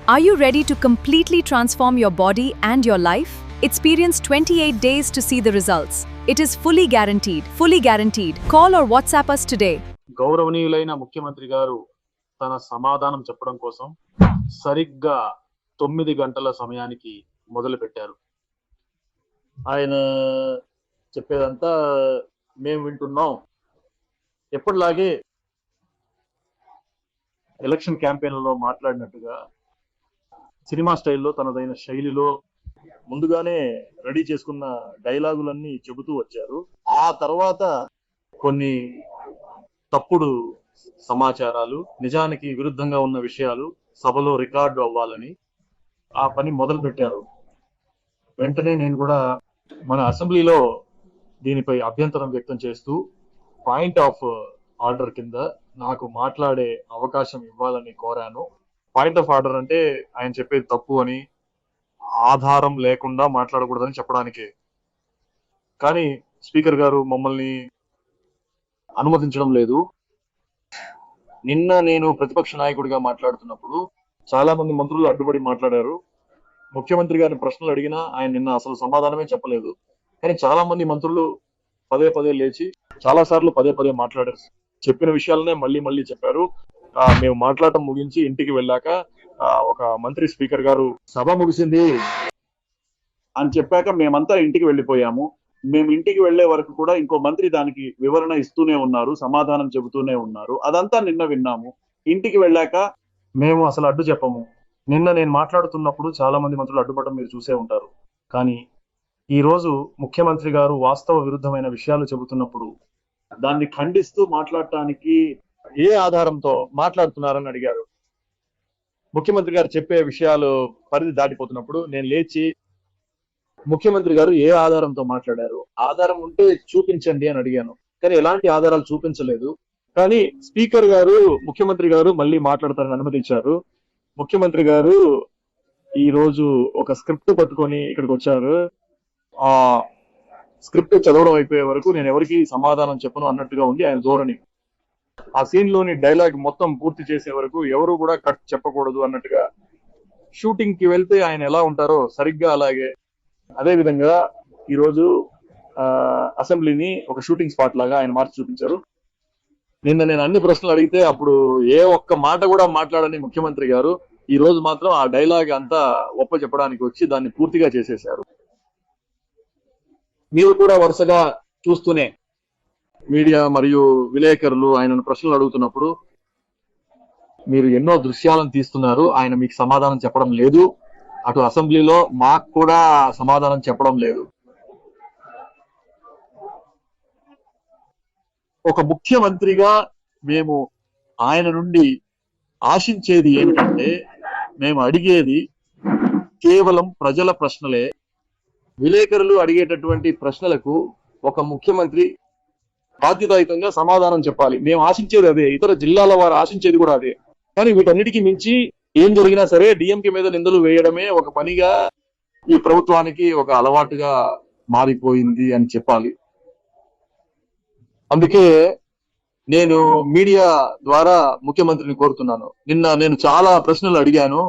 Are you ready to completely transform your body and your life? Experience 28 days to see the results. It is fully guaranteed. Fully guaranteed. Call or WhatsApp us today. గౌరవనీయులైన ముఖ్యమంత్రి గారు తన సమాధానం చెప్పడం కోసం సరిగ్గా 9 గంటల సమయానికి మొదలు పెట్టారు. ఆయన చెప్పేదంతా మేము వింటున్నాం. ఎప్పటిలాగే ఎలక్షన్ క్యాంపెయిన్లలో మాట్లాడినట్టుగా సినిమా స్టైల్లో తనదైన శైలిలో ముందుగానే రెడీ చేసుకున్న డైలాగులన్నీ చెబుతూ వచ్చారు. ఆ తర్వాత కొన్ని తప్పుడు సమాచారాలు, నిజానికి విరుద్ధంగా ఉన్న విషయాలు సభలో రికార్డు అవ్వాలని ఆ పని మొదలు పెట్టారు. వెంటనే నేను కూడా మన అసెంబ్లీలో దీనిపై అభ్యంతరం వ్యక్తం చేస్తూ పాయింట్ ఆఫ్ ఆర్డర్ కింద నాకు మాట్లాడే అవకాశం ఇవ్వాలని కోరాను. పాయింట్ ఆఫ్ ఆర్డర్ అంటే ఆయన చెప్పేది తప్పు అని, ఆధారం లేకుండా మాట్లాడకూడదని చెప్పడానికి. కానీ స్పీకర్ గారు మమ్మల్ని అనుమతించడం లేదు. నిన్న నేను ప్రతిపక్ష నాయకుడిగా మాట్లాడుతున్నప్పుడు చాలా మంది మంత్రులు అడ్డుపడి మాట్లాడారు. ముఖ్యమంత్రి గారిని ప్రశ్నలు అడిగినా ఆయన నిన్న అసలు సమాధానమే చెప్పలేదు. కానీ చాలా మంది మంత్రులు పదే పదే లేచి చాలా సార్లు పదే పదే మాట్లాడారు. చెప్పిన విషయాలనే మళ్ళీ మళ్ళీ చెప్పారు. మేము మాట్లాడటం ముగించి ఇంటికి వెళ్ళాక ఒక మంత్రి స్పీకర్ గారు సభ ముగిసింది అని చెప్పాక మేమంతా ఇంటికి వెళ్ళిపోయాము. మేము ఇంటికి వెళ్లే వరకు కూడా ఇంకో మంత్రి దానికి వివరణ ఇస్తూనే ఉన్నారు, సమాధానం చెబుతూనే ఉన్నారు. అదంతా నిన్న విన్నాము. ఇంటికి వెళ్ళాక మేము అసలు అడ్డు చెప్పము. నిన్న నేను మాట్లాడుతున్నప్పుడు చాలా మంది మంత్రులు అడ్డుపడడం మీరు చూసే ఉంటారు. కానీ ఈ రోజు ముఖ్యమంత్రి గారు వాస్తవ విరుద్ధమైన విషయాలు చెబుతున్నప్పుడు దాన్ని ఖండిస్తూ మాట్లాడటానికి ఏ ఆధారంతో మాట్లాడుతున్నారని అడిగారు. ముఖ్యమంత్రి గారు చెప్పే విషయాలు పరిధి దాటిపోతున్నప్పుడు నేను లేచి ముఖ్యమంత్రి గారు ఏ ఆధారంతో మాట్లాడారు, ఆధారం ఉంటే చూపించండి అని అడిగాను. కానీ ఎలాంటి ఆధారాలు చూపించలేదు. కానీ స్పీకర్ గారు ముఖ్యమంత్రి గారు మళ్ళీ మాట్లాడతారని అనుమతించారు. ముఖ్యమంత్రి గారు ఈ రోజు ఒక స్క్రిప్ట్ పట్టుకొని ఇక్కడికి వచ్చారు. ఆ స్క్రిప్ట్ చదవడం అయిపోయే వరకు నేను ఎవరికి సమాధానం చెప్పను అన్నట్టుగా ఉంది ఆయన ధోరణి. ఆ సీన్ లోని డైలాగ్ మొత్తం పూర్తి చేసే వరకు ఎవరు కూడా కట్ చెప్పకూడదు అన్నట్టుగా. షూటింగ్ కి వెళ్తే ఆయన ఎలా ఉంటారో సరిగ్గా అలాగే అదే విధంగా ఈరోజు అసెంబ్లీని ఒక షూటింగ్ స్పాట్ లాగా ఆయన మార్చి చూపించారు. నిన్న నేను అన్ని ప్రశ్నలు అడిగితే అప్పుడు ఏ ఒక్క మాట కూడా మాట్లాడని ముఖ్యమంత్రి గారు ఈ రోజు మాత్రం ఆ డైలాగ్ అంతా ఒప్ప చెప్పడానికి వచ్చి దాన్ని పూర్తిగా చేసేశారు. మీరు కూడా వరుసగా చూస్తూనే మీడియా మరియు విలేకరులు ఆయనను ప్రశ్నలు అడుగుతున్నప్పుడు మీరు ఎన్నో దృశ్యాలను తీస్తున్నారు. ఆయన మీకు సమాధానం చెప్పడం లేదు. అటు అసెంబ్లీలో మాకు కూడా సమాధానం చెప్పడం లేదు. ఒక ముఖ్యమంత్రిగా మేము ఆయన నుండి ఆశించేది ఏమిటంటే, మేము అడిగేది కేవలం ప్రజల ప్రశ్నలే. విలేకరులు అడిగేటటువంటి ప్రశ్నలకు ఒక ముఖ్యమంత్రి బాధ్యతాయుతంగా సమాధానం చెప్పాలి. మేము ఆశించేది అదే, ఇతర జిల్లాల వారు ఆశించేది కూడా అదే. కానీ వీటన్నిటికీ మించి ఏం జరిగినా సరే డిఎంకే మీద నిందలు వేయడమే ఒక పనిగా ఈ ప్రభుత్వానికి ఒక అలవాటుగా మారిపోయింది అని చెప్పాలి. అందుకే నేను మీడియా ద్వారా ముఖ్యమంత్రిని కోరుతున్నాను. నిన్న నేను చాలా ప్రశ్నలు అడిగాను.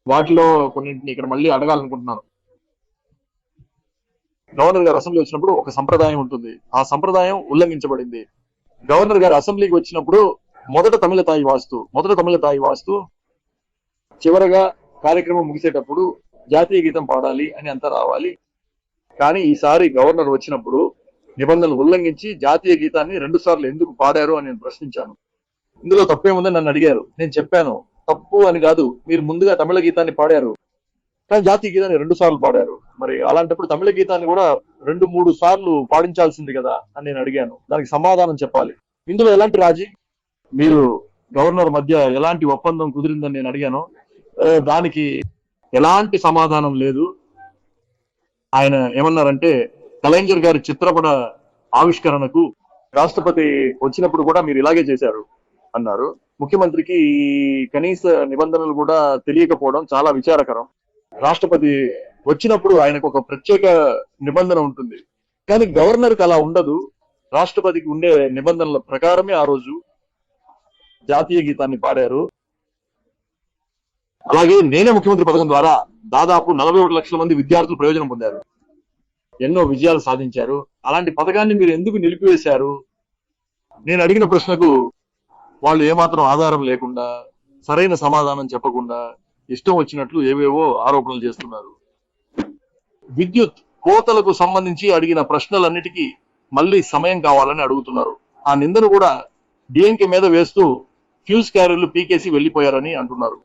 వాటిలో కొన్నింటిని ఇక్కడ మళ్ళీ అడగాలనుకుంటున్నాను. గవర్నర్ గారు అసెంబ్లీ వచ్చినప్పుడు ఒక సంప్రదాయం ఉంటుంది. ఆ సంప్రదాయం ఉల్లంఘించబడింది. గవర్నర్ గారు అసెంబ్లీకి వచ్చినప్పుడు మొదట తమిళ తాయి వాస్తు చివరగా కార్యక్రమం ముగిసేటప్పుడు జాతీయ గీతం పాడాలి అని అంతా రావాలి. కానీ ఈసారి గవర్నర్ వచ్చినప్పుడు నిబంధనలు ఉల్లంఘించి జాతీయ గీతాన్ని 2 సార్లు ఎందుకు పాడారు అని నేను ప్రశ్నించాను. ఇందులో తప్పేముందని నన్ను అడిగారు. నేను చెప్పాను, తప్పు అని కాదు, మీరు ముందుగా తమిళ గీతాన్ని పాడారు, కానీ జాతీయ గీతాన్ని 2 సార్లు పాడారు. మరి అలాంటప్పుడు తమిళ గీతాన్ని కూడా 2-3 సార్లు పాడించాల్సింది కదా అని నేను అడిగాను. దానికి సమాధానం చెప్పాలి. ఇందులో ఎలాంటి రాజీ, మీరు గవర్నర్ మధ్య ఎలాంటి ఒప్పందం కుదిరిందని నేను అడిగాను. దానికి ఎలాంటి సమాధానం లేదు. ఆయన ఏమన్నారంటే, కలైంజర్ గారి చిత్రపట ఆవిష్కరణకు రాష్ట్రపతి వచ్చినప్పుడు కూడా మీరు ఇలాగే చేశారు అన్నారు. ముఖ్యమంత్రికి కనీస నిబంధనలు కూడా తెలియకపోవడం చాలా విచారకరం. రాష్ట్రపతి వచ్చినప్పుడు ఆయనకు ఒక ప్రత్యేక నిబంధన ఉంటుంది, కానీ గవర్నర్కి అలా ఉండదు. రాష్ట్రపతికి ఉండే నిబంధనల ప్రకారమే ఆ రోజు జాతీయ గీతాన్ని పాడారు. అలాగే నేనే ముఖ్యమంత్రి పథకం ద్వారా దాదాపు 41 లక్షల మంది విద్యార్థులు ప్రయోజనం పొందారు, ఎన్నో విజయాలు సాధించారు. అలాంటి పథకాన్ని మీరు ఎందుకు నిలిపివేశారు? నేను అడిగిన ప్రశ్నకు వాళ్ళు ఏమాత్రం ఆధారం లేకుండా, సరైన సమాధానం చెప్పకుండా, ఇష్టం వచ్చినట్లు ఏవేవో ఆరోపణలు చేస్తున్నారు. విద్యుత్ కోతలకు సంబంధించి అడిగిన ప్రశ్నలన్నిటికీ మళ్ళీ సమయం కావాలని అడుగుతున్నారు. ఆ నిందను కూడా డిఎంకే మీద వేస్తూ ఫ్యూజ్ క్యారియర్లు పీకేసి వెళ్లిపోయారని అంటున్నారు.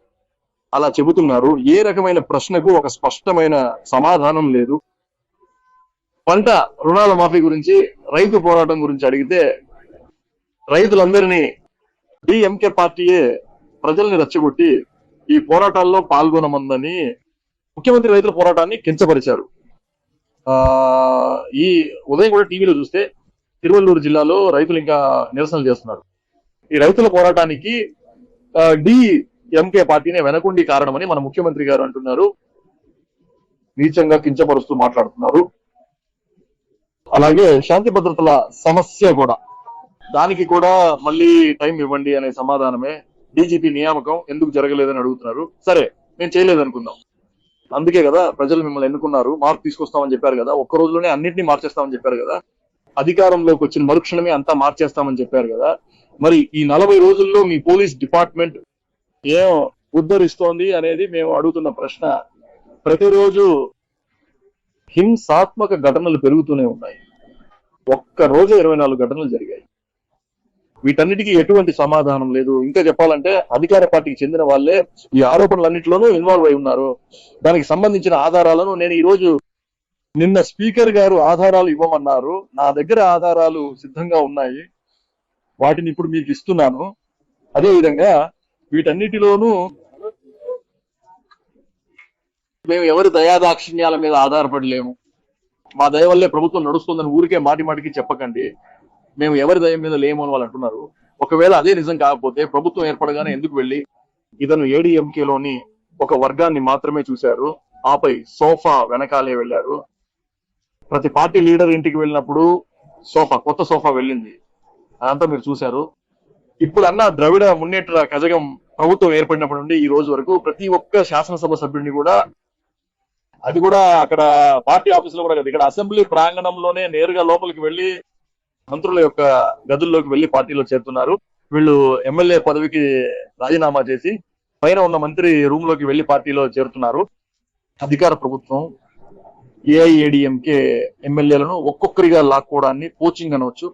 అలా చెబుతున్నారు. ఏ రకమైన ప్రశ్నకు ఒక స్పష్టమైన సమాధానం లేదు. పంట రుణాల మాఫీ గురించి, రైతు పోరాటం గురించి అడిగితే రైతులందరినీ డిఎంకే పార్టీయే ప్రజల్ని రెచ్చగొట్టి ఈ పోరాటాల్లో పాల్గొనమందని ముఖ్యమంత్రి రైతుల పోరాటాన్ని కించపరిచారు. ఈ ఉదయం కూడా టీవీలో చూస్తే తిరువల్లూరు జిల్లాలో రైతులు ఇంకా నిరసనలు చేస్తున్నారు. ఈ రైతుల పోరాటానికి డిఎంకే పార్టీనే వెనకుండి కారణమని మన ముఖ్యమంత్రి గారు అంటున్నారు. నీచంగా కించపరుస్తూ మాట్లాడుతున్నారు. అలాగే శాంతి భద్రతల సమస్య కూడా, దానికి కూడా మళ్ళీ టైం ఇవ్వండి అనే సమాధానమే. డీజీపీ నియామకం ఎందుకు జరగలేదని అడుగుతున్నారు. సరే, మేము చేయలేదనుకుందాం, అందుకే కదా ప్రజలు మిమ్మల్ని ఎన్నుకున్నారు, మార్పు తీసుకొస్తామని చెప్పారు కదా, ఒక్క రోజులోనే అన్నింటినీ మార్చేస్తామని చెప్పారు కదా, అధికారంలోకి వచ్చిన మరుక్షణమే అంతా మార్చేస్తామని చెప్పారు కదా. మరి ఈ 40 రోజుల్లో మీ పోలీస్ డిపార్ట్మెంట్ ఏం ఉద్ధరిస్తోంది అనేది మేము అడుగుతున్న ప్రశ్న. ప్రతిరోజు హింసాత్మక ఘటనలు పెరుగుతూనే ఉన్నాయి. ఒక్క రోజు 24 ఘటనలు జరిగాయి. వీటన్నిటికీ ఎటువంటి సమాధానం లేదు. ఇంకా చెప్పాలంటే అధికార పార్టీకి చెందిన వాళ్ళే ఈ ఆరోపణలన్నింటిలోనూ ఇన్వాల్వ్ అయి ఉన్నారు. దానికి సంబంధించిన ఆధారాలను నేను ఈ రోజు, నిన్న స్పీకర్ గారు ఆధారాలు ఇవ్వమన్నారు, నా దగ్గర ఆధారాలు సిద్ధంగా ఉన్నాయి, వాటిని ఇప్పుడు మీకు ఇస్తున్నాను. అదే విధంగా వీటన్నిటిలోనూ మేము ఎవరి దయాదాక్షిణ్యాల మీద ఆధారపడలేము, మా దయ వల్లే ప్రభుత్వం నడుస్తుందని ఊరికే మాటి మాటికి చెప్పకండి. మేము ఎవరి దయ మీద లేము అని వాళ్ళు అంటున్నారు. ఒకవేళ అదే నిజం కాకపోతే ప్రభుత్వం ఏర్పడగానే ఎందుకు వెళ్ళి ఇతను ఏడీఎంకేలోని ఒక వర్గాన్ని మాత్రమే చూశారు, ఆపై సోఫా వెనకాలే వెళ్ళారు. ప్రతి పార్టీ లీడర్ ఇంటికి వెళ్ళినప్పుడు కొత్త సోఫా వెళ్ళింది, అదంతా మీరు చూశారు. ఇప్పుడు అన్న ద్రవిడ మున్నేట్ర కజగం ప్రభుత్వం ఏర్పడినప్పటి నుండి ఈ రోజు వరకు ప్రతి ఒక్క శాసనసభ సభ్యుడిని కూడా, అది కూడా అక్కడ పార్టీ ఆఫీసులో కూడా కదా, ఇక్కడ అసెంబ్లీ ప్రాంగణంలోనే నేరుగా లోపలికి వెళ్లి మంత్రుల యొక్క గదుల్లోకి వెళ్లి పార్టీలో చేరుతున్నారు. వీళ్ళు ఎమ్మెల్యే పదవికి రాజీనామా చేసి పైన ఉన్న మంత్రి రూమ్ లోకి వెళ్లి పార్టీలో చేరుతున్నారు. అధికార ప్రభుత్వం ఏఐఏడిఎంకే ఎమ్మెల్యేలను ఒక్కొక్కరిగా లాక్కోవడాన్ని కోచింగ్ అనవచ్చు.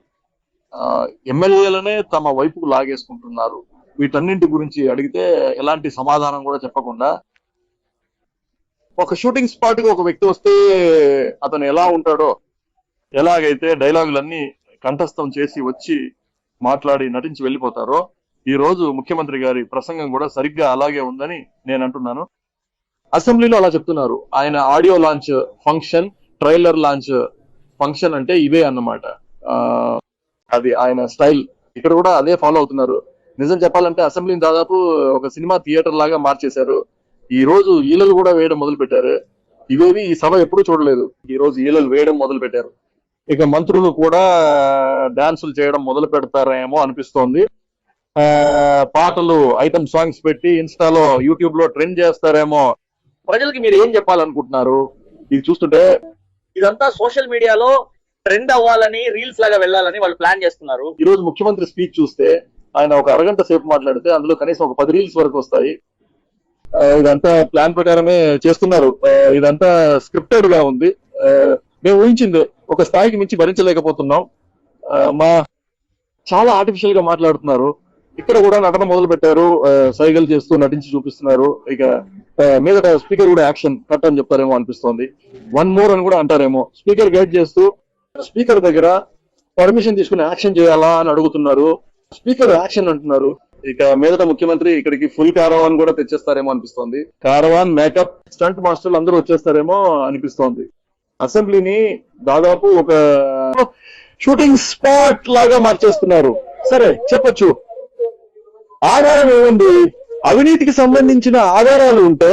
ఎమ్మెల్యేలనే తమ వైపుకు లాగేసుకుంటున్నారు. వీటన్నింటి గురించి అడిగితే ఎలాంటి సమాధానం కూడా చెప్పకుండా, ఒక షూటింగ్ స్పాట్ కి ఒక వ్యక్తి వస్తే అతను ఎలా ఉంటాడో, ఎలాగైతే డైలాగులన్నీ కంఠస్థం చేసి వచ్చి మాట్లాడి నటించి వెళ్ళిపోతారో, ఈ రోజు ముఖ్యమంత్రి గారి ప్రసంగం కూడా సరిగ్గా అలాగే ఉందని నేను అంటున్నాను. అసెంబ్లీలో అలా చెప్తున్నారు. ఆయన audio launch function, trailer launch function అంటే ఇవే అన్నమాట. అది ఆయన స్టైల్. ఇక్కడ కూడా అదే ఫాలో అవుతున్నారు. నిజం చెప్పాలంటే అసెంబ్లీని దాదాపు ఒక సినిమా థియేటర్ లాగా మార్చేశారు. ఈ రోజు ఈలలు కూడా వేయడం మొదలు పెట్టారు. ఇవేవి ఈ సభ ఎప్పుడూ చూడలేదు. ఈ రోజు ఈలలు వేయడం మొదలు పెట్టారు. ఇక మంత్రులు కూడా డాన్సులు చేయడం మొదలు పెడతారేమో అనిపిస్తోంది. పాటలు, ఐటమ్ సాంగ్స్ పెట్టి ఇన్స్టాలో, యూట్యూబ్ లో ట్రెండ్ చేస్తారేమో. ప్రజలకి మీరు ఏం చెప్పాలనుకుంటున్నారు? ఇది చూస్తుంటే ఇదంతా సోషల్ మీడియాలో ట్రెండ్ అవ్వాలని, రీల్స్ లాగా వెళ్ళాలని వాళ్ళు ప్లాన్ చేస్తున్నారు. ఈ రోజు ముఖ్యమంత్రి స్పీచ్ చూస్తే ఆయన ఒక అరగంట సేపు మాట్లాడితే అందులో కనీసం ఒక 10 రీల్స్ వరకు వస్తాయి. ఇదంతా ప్లాన్ ప్రకారమే చేస్తున్నారు. ఇదంతా స్క్రిప్టెడ్ గా ఉంది. మేము ఊహించింది ఒక స్థాయికి మించి భరించలేకపోతున్నాం. చాలా ఆర్టిఫిషియల్ గా మాట్లాడుతున్నారు. ఇక్కడ కూడా నటన మొదలు పెట్టారు. సైగలు చేస్తూ నటించి చూపిస్తున్నారు. ఇక మీద స్పీకర్ కూడా యాక్షన్ కట్ అని చెప్తారేమో అనిపిస్తోంది. 1 more అని కూడా అంటారేమో. స్పీకర్ గైడ్ చేస్తూ స్పీకర్ దగ్గర పర్మిషన్ తీసుకుని యాక్షన్ చేయాలా అని అడుగుతున్నారు. స్పీకర్ యాక్షన్ అంటున్నారు. ఇక మీదట ముఖ్యమంత్రి ఇక్కడికి ఫుల్ కారవాన్ కూడా తెచ్చేస్తారేమో అనిపిస్తోంది. కారవాన్, మేకప్, స్టంట్ మాస్టర్లు అందరూ వచ్చేస్తారేమో అనిపిస్తోంది. అసెంబ్లీని దాదాపు ఒక షూటింగ్ స్పాట్ లాగా మార్చేస్తున్నారు. సరే, చెప్పొచ్చు, ఆధారం ఏముంది? అవినీతికి సంబంధించిన ఆధారాలు ఉంటే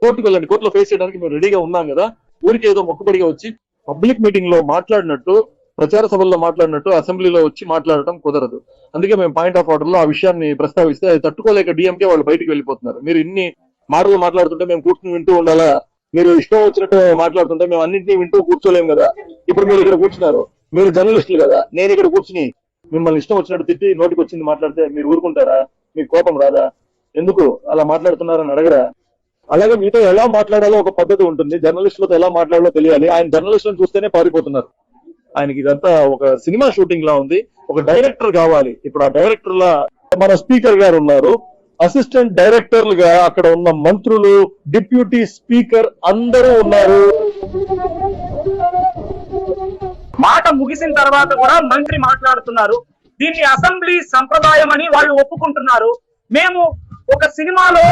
కోర్టుకు వెళ్ళండి, కోర్టులో ఫేస్ చేయడానికి మేము రెడీగా ఉన్నాం కదా. ఊరికి ఏదో మొక్కుబడిగా వచ్చి పబ్లిక్ మీటింగ్ లో మాట్లాడినట్టు ప్రచార సభల్లో మాట్లాడినట్టు అసెంబ్లీలో వచ్చి మాట్లాడటం కుదరదు. అందుకే మేము పాయింట్ ఆఫ్ ఆర్డర్ లో ఆ విషయాన్ని ప్రస్తావిస్తే అది తట్టుకోలేక డిఎంకే వాళ్ళు బయటికి వెళ్ళిపోతున్నారు. మీరు ఇన్ని మాటలు మాట్లాడుతుంటే మేము కూర్చుని వింటూ ఉండాలా? మీరు ఇష్టం వచ్చినట్టు మాట్లాడుతుంటే మేము అన్నింటినీ వింటూ కూర్చోలేము కదా. ఇప్పుడు మీరు ఇక్కడ కూర్చున్నారు, మీరు జర్నలిస్టులు కదా. నేను ఇక్కడ కూర్చుని మిమ్మల్ని ఇష్టం వచ్చినట్టు తిట్టి నోటికి వచ్చింది మాట్లాడితే మీరు ఊరుకుంటారా? మీకు కోపం రాదా? ఎందుకు అలా మాట్లాడుతున్నారని అడగరా? అలాగే మీతో ఎలా మాట్లాడాలో ఒక పద్ధతి ఉంటుంది, జర్నలిస్టులతో ఎలా మాట్లాడాలో తెలియాలి. ఆయన జర్నలిస్టులను చూస్తేనే పారిపోతున్నారు. ఆయనకి ఇదంతా ఒక సినిమా షూటింగ్ లా ఉంది. ఒక డైరెక్టర్ కావాలి. ఇప్పుడు ఆ డైరెక్టర్ లా మన స్పీకర్ గారు ఉన్నారు, అసిస్టెంట్ డైరెక్టర్లుగా అక్కడ ఉన్న మంత్రులు, డిప్యూటీ స్పీకర్ అందరూ ఉన్నారు. మాట ముగిసిన తర్వాత కూడా మంత్రి మాట్లాడుతున్నారు. దీన్ని అసెంబ్లీ సంప్రదాయం అని వాళ్ళు ఒప్పుకుంటున్నారు. మేము ఒక సినిమాలో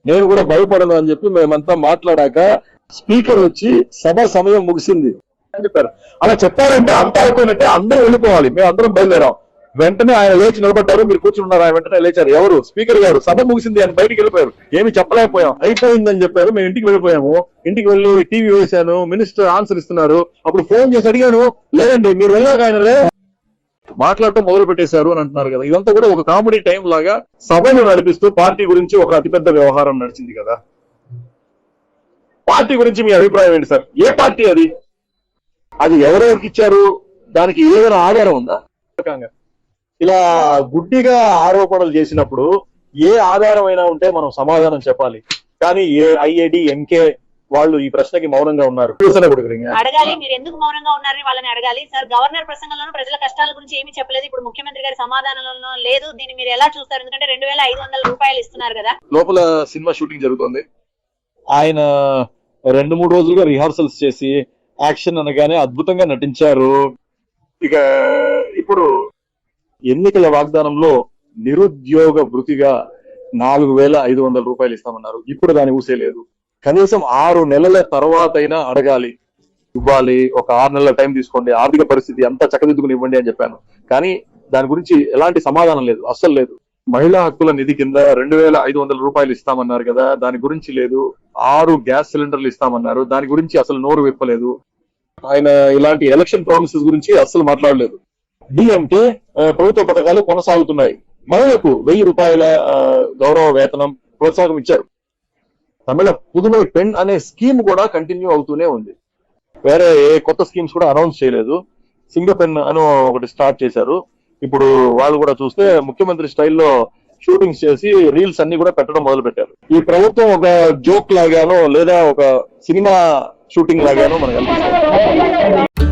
నేను కూడా భయపడను అని చెప్పి మేమంతా మాట్లాడాక స్పీకర్ వచ్చి సభ సమయం ముగిసింది అని చెప్పారు. అలా చెప్పారంటే అంతా అయిపోయినట్టే, అందరూ వెళ్ళిపోవాలి. మేము అందరం బయలుదేరాం. వెంటనే ఆయన లేచి నిలబడ్డారు, మీరు కూర్చున్నారు. ఆయన వెంటనే లేచారు. ఎవరు? స్పీకర్ గారు. సభ ముగిసింది అని బయటికి వెళ్ళిపోయారు. ఏమి చెప్పలేకపోయాం, అయిపోయిందని చెప్పారు. మేము ఇంటికి వెళ్ళిపోయాము. ఇంటికి వెళ్ళి టీవీ వేశాను, మినిస్టర్ ఆన్సర్ ఇస్తున్నారు. అప్పుడు ఫోన్ చేసి అడిగాను, లేదండి మీరు వెళ్ళాక ఆయన మాట్లాడటం మొదలు పెట్టేశారు అని అంటున్నారు కదా. ఇదంతా కూడా ఒక కామెడీ టైం లాగా సభను నడిపిస్తూ పార్టీ గురించి ఒక అతిపెద్ద వ్యవహారం నడిచింది కదా. పార్టీ గురించి మీ అభిప్రాయం ఏంటి సార్? ఏ పార్టీ అది? అది ఎవరెవరికి ఇచ్చారు? దానికి ఏదైనా ఆధారం ఉందా? ఇలా గుడ్డిగా ఆరోపణలు చేసినప్పుడు ఏ ఆధారం అయినా ఉంటే మనం సమాధానం చెప్పాలి. కానీ ఐఏడి ఎంకే వాళ్ళు ఈ ప్రశ్నకి మౌనంగా ఉన్నారు. అడగాలి, మీరు ఎందుకు మౌనంగా ఉన్నారని వాళ్ళని అడగాలి. సార్, గవర్నర్ ప్రసంగంలోనూ ప్రజల కష్టాల గురించి ఏమీ చెప్పలేదు. ఇప్పుడు ముఖ్యమంత్రి గారి సమాధానంలో లేదు. దీన్ని మీరు ఎలా చూస్తారు? ఎందుకంటే 2500 రూపాయలు ఇస్తున్నారు కదా. లోపల సినిమా షూటింగ్ జరుగుతోంది. ఆయన 2-3 రోజులుగా రిహార్సల్స్ చేసి యాక్షన్ అనగానే అద్భుతంగా నటించారు. ఇక ఇప్పుడు ఎన్నికల వాగ్దానంలో నిరుద్యోగ భృతిగా 4500 రూపాయలు ఇస్తామన్నారు. ఇప్పుడు దాని ఊసే లేదు. కనీసం 6 నెలల తర్వాత అయినా అడగాలి, ఇవ్వాలి. ఒక 6 నెలల టైం తీసుకోండి, ఆర్థిక పరిస్థితి అంతా చక్కదిద్దుకుని ఇవ్వండి అని చెప్పాను. కానీ దాని గురించి ఎలాంటి సమాధానం లేదు, అస్సలు లేదు. మహిళా హక్కుల నిధి కింద 2500 రూపాయలు ఇస్తామన్నారు కదా, దాని గురించి లేదు. 6 గ్యాస్ సిలిండర్లు ఇస్తామన్నారు, దాని గురించి అసలు నోరు విప్పలేదు. ఆయన ఇలాంటి ఎలక్షన్ ప్రామిసెస్ గురించి అస్సలు మాట్లాడలేదు. డిఎంకే ప్రభుత్వ పథకాలు కొనసాగుతున్నాయి. మహిళలకు 1000 రూపాయల గౌరవ వేతనం ప్రోత్సాహం ఇచ్చారు. తమిళ పుదుమై పెన్ అనే స్కీమ్ కూడా కంటిన్యూ అవుతూనే ఉంది. వేరే ఏ కొత్త స్కీమ్స్ కూడా అనౌన్స్ చేయలేదు. సింగ పెన్ అని ఒకటి స్టార్ట్ చేశారు. ఇప్పుడు వాళ్ళు కూడా చూస్తే ముఖ్యమంత్రి స్టైల్లో షూటింగ్స్ చేసి రీల్స్ అన్ని కూడా పెట్టడం మొదలు పెట్టారు. ఈ ప్రభుత్వం ఒక జోక్ లాగానో లేదా ఒక సినిమా షూటింగ్ లాగానో మనకు అనిపిస్తుంది.